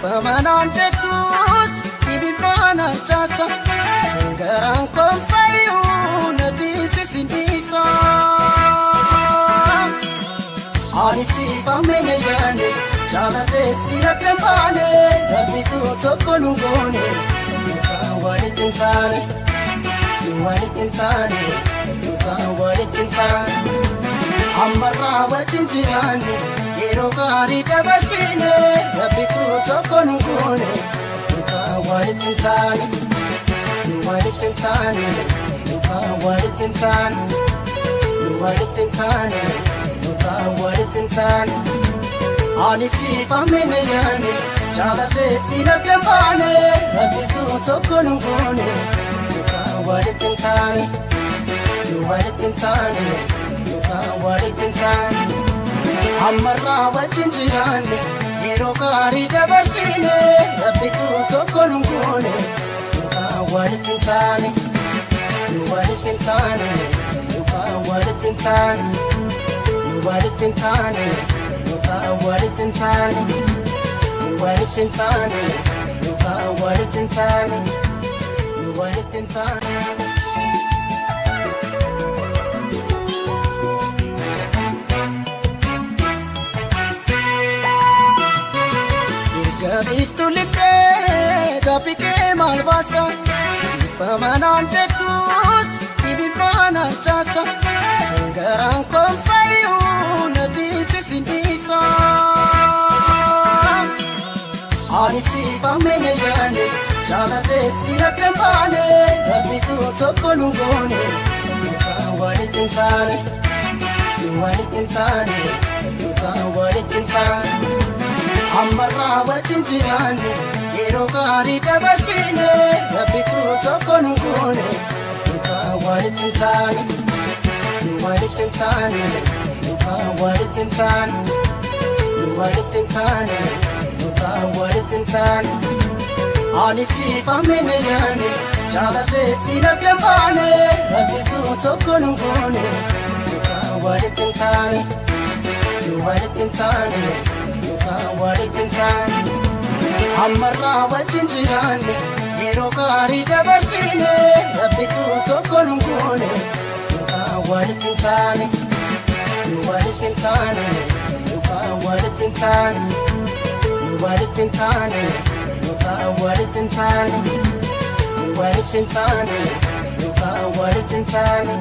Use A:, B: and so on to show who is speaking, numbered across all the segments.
A: Famanan jettus ibibana chasa Garan kon fayu na disi sindisa Anisi famene yane Chala desi rakambane Rabitu toko nungone Wani tintane Wani tintane Wani tintane Amarra wachinjirane Yero gari dabasine Rabitu toko nungone Wani tintane Wani tintane Wani tintane Wani tintane Wani tintane Anisi famene yane Chala desi rakambane Rabitu toko nungone Wani tintane Wani tintane Wani tintane Amarra wachinjirane Yero gari dabasine Rabitu toko nungone Wani tintane Wani tintane Wani tintane Wani tintane Wani tintane Wani tintane Wani tintane Wani tintane Irgabiftu libe Gapike malbasa Famanan jettus ibibana chasa Garan kon fayu na disi sindisa Anisi famene yane Chala desi rakambane Rabitu toko nungone Wani tintane Wani tintane Wani tintane Amarra wachinjirane Yero gari dabasine Rabitu toko nungone Wani tintane Wani tintane Wani tintane Wani tintane Wani tintane Anisi famene yane Chala desi rakambane Rabitu toko nungone Wani tintane Wani tintane Wani tintane Amarra wachinjirane Yero gari dabasine Rabitu toko nungone Wani tintane Wani tintane Wani tintane Wani tintane Wani tintane Wani tintane Wani tintane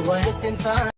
A: Wani tintane